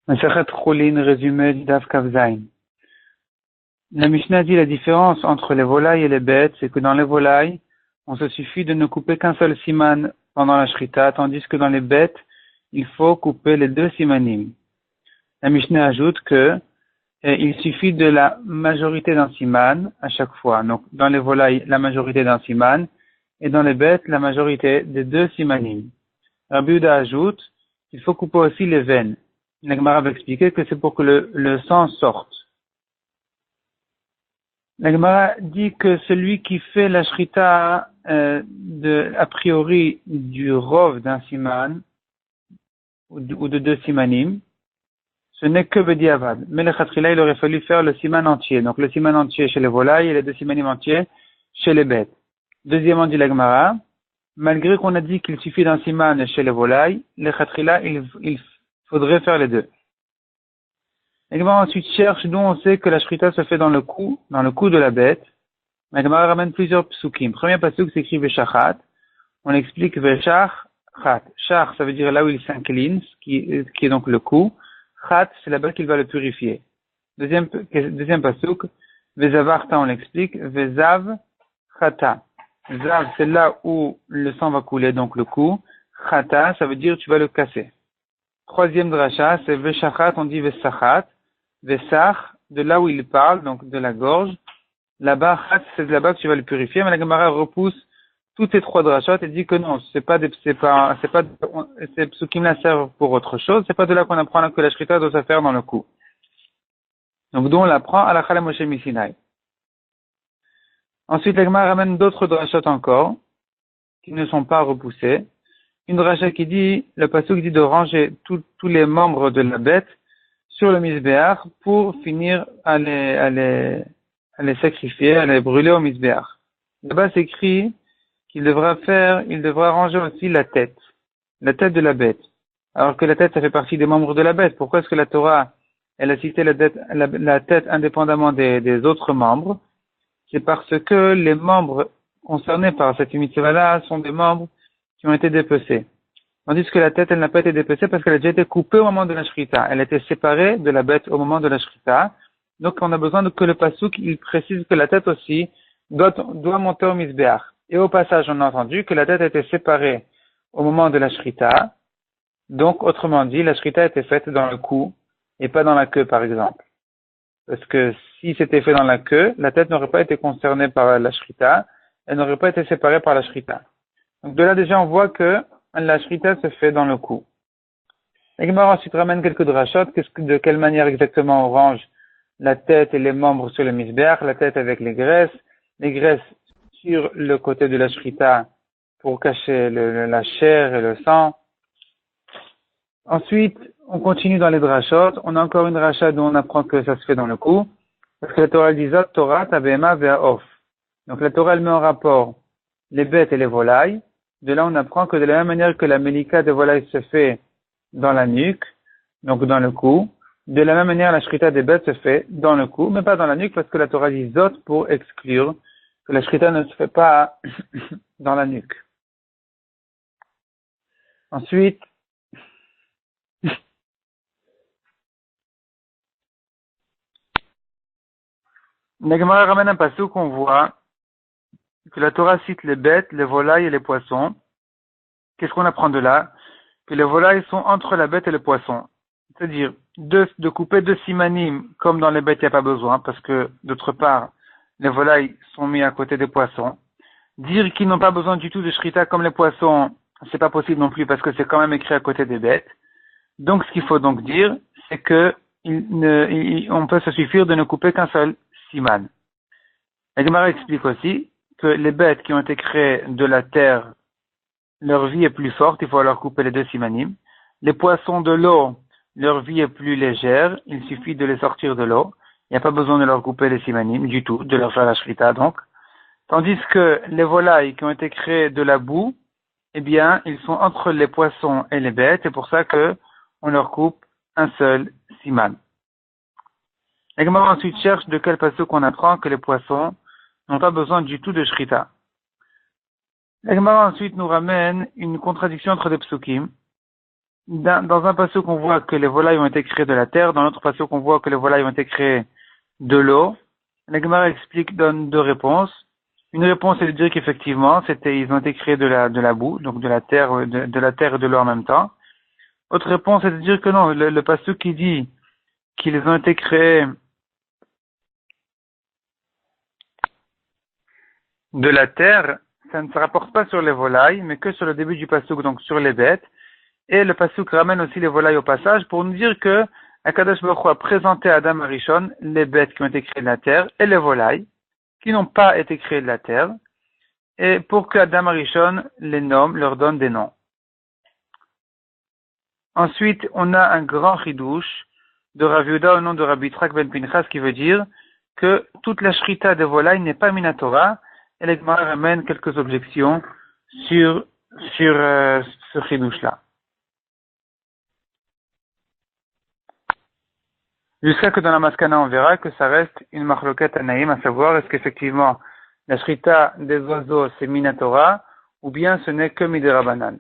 Masechet Choulin, résumé du Daf Kaf Zayin. La Mishnah dit la différence entre les volailles et les bêtes, c'est que dans les volailles, on se suffit de ne couper qu'un seul siman pendant la shrita, tandis que dans les bêtes, il faut couper les deux simanim. La Mishnah ajoute que il suffit de la majorité d'un siman à chaque fois. Donc, dans les volailles, la majorité d'un siman, et dans les bêtes, la majorité des deux simanim. Rabbi Yehuda ajoute qu'il faut couper aussi les veines. La Gemara va expliquer que c'est pour que le sang sorte. La Gemara dit que celui qui fait la shrita a priori du rov d'un siman ou de deux simanim, ce n'est que bediavad. Mais le khatrila, il aurait fallu faire le siman entier. Donc le siman entier chez les volailles et les deux simanim entiers chez les bêtes. Deuxièmement, dit la Gemara, malgré qu'on a dit qu'il suffit d'un siman chez les volailles, le khatrila, il faudrait faire les deux. La Gemara ensuite cherche d'où on sait que la shrita se fait dans le cou de la bête. La Gemara ramène plusieurs psukim. Premier pasuk s'écrit Veshachat. On explique Veshachat. Shach, ça veut dire là où il s'incline, qui est donc le cou. Chat, c'est là-bas qu'il va le purifier. Deuxième pasuk, Vezavarta, on l'explique. Vezav Chata. Zav, c'est là où le sang va couler, donc le cou. Chata, ça veut dire tu vas le casser. Troisième dracha, c'est Veshachat, on dit Vesachat. Vesach, de là où il parle, donc de la gorge. Là-bas, Chat, c'est de là-bas que tu vas le purifier, mais la Gemara repousse toutes ces trois drachot et dit que non, ces psukim-là servent pour autre chose, c'est pas de là qu'on apprend que la shrita doit se faire dans le cou. Donc, d'où on l'apprend à la Chala Moshe Misinai. Ensuite, la Gemara ramène d'autres drachot encore, qui ne sont pas repoussés. Une dracha qui dit, le pasuk dit de ranger tous les membres de la bête sur le misbéach pour finir à les sacrifier, à les brûler au misbéach. Là-bas, c'est écrit qu'il devra ranger aussi la tête de la bête. Alors que la tête, ça fait partie des membres de la bête. Pourquoi est-ce que la Torah, elle a cité la tête indépendamment des autres membres? C'est parce que les membres concernés par cette mitzvah-là sont des membres qui ont été dépecés. Tandis que la tête, elle n'a pas été dépecée parce qu'elle a déjà été coupée au moment de la shrita. Elle a été séparée de la bête au moment de la shrita. Donc, on a besoin que le pasuk, il précise que la tête aussi doit monter au misbéach. Et au passage, on a entendu que la tête a été séparée au moment de la shrita. Donc, autrement dit, la shrita a été faite dans le cou et pas dans la queue, par exemple. Parce que si c'était fait dans la queue, la tête n'aurait pas été concernée par la shrita. Elle n'aurait pas été séparée par la shrita. Donc, de là, déjà, on voit que la shrita se fait dans le cou. La Gemara ensuite ramène quelques drachot, de quelle manière exactement on range la tête et les membres sur le misbéach, la tête avec les graisses sur le côté de la shrita pour cacher la chair et le sang. Ensuite, on continue dans les drachot. On a encore une dracha dont on apprend que ça se fait dans le cou. Parce que la Torah dit Zot Torah tabema ve'of. Donc la Torah elle met en rapport les bêtes et les volailles. De là, on apprend que de la même manière que la mélika de volaille se fait dans la nuque, donc dans le cou, de la même manière la shrita des bêtes se fait dans le cou, mais pas dans la nuque parce que la Torah dit Zot pour exclure que la shrita ne se fait pas dans la nuque. Ensuite, la Gemara ramène un passage qu'on voit que la Torah cite les bêtes, les volailles et les poissons. Qu'est-ce qu'on apprend de là? Que les volailles sont entre la bête et le poisson. C'est-à-dire, de couper deux simanim, comme dans les bêtes, il n'y a pas besoin, parce que, d'autre part, les volailles sont mis à côté des poissons. Dire qu'ils n'ont pas besoin du tout de shrita comme les poissons, c'est pas possible non plus, parce que c'est quand même écrit à côté des bêtes. Donc, ce qu'il faut donc dire, c'est que on peut se suffire de ne couper qu'un seul siman. La Gemara explique aussi que les bêtes qui ont été créées de la terre, leur vie est plus forte, il faut alors couper les deux simanim. Les poissons de l'eau, leur vie est plus légère, il suffit de les sortir de l'eau. Il n'y a pas besoin de leur couper les simanim du tout, de leur faire la shrita donc. Tandis que les volailles qui ont été créées de la boue, eh bien, ils sont entre les poissons et les bêtes, c'est pour ça que on leur coupe un seul siman. La Gemara ensuite cherche de quel pasuk on apprend que les poissons n'ont pas besoin du tout de shrita. La Gemara ensuite nous ramène une contradiction entre des psukim. Dans un passage qu'on voit que les volailles ont été créées de la terre, dans l'autre passage qu'on voit que les volailles ont été créées de l'eau. La Gemara donne deux réponses. Une réponse est de dire qu'effectivement, ils ont été créés de la boue, donc de la terre, de la terre et de l'eau en même temps. Autre réponse est de dire que non, le passage qui dit qu'ils ont été créés de la terre, ça ne se rapporte pas sur les volailles, mais que sur le début du passouk, donc sur les bêtes. Et le passouk ramène aussi les volailles au passage pour nous dire que Akadosh Baruch Hu a présenté à Adam Arishon les bêtes qui ont été créées de la terre et les volailles qui n'ont pas été créées de la terre, et pour que Adam Arishon les nomme, leur donne des noms. Ensuite, on a un grand chidouche de Rav Yehuda au nom de Rabbi Yitzhak ben Pinchas qui veut dire que toute la shrita des volailles n'est pas minatora, et les Gemara ramène quelques objections sur ce chidouche-là. Jusqu'à que dans la Maskana, on verra que ça reste une marloquette anaïm, à savoir est-ce qu'effectivement la shrita des oiseaux c'est minatora ou bien ce n'est que midera banane.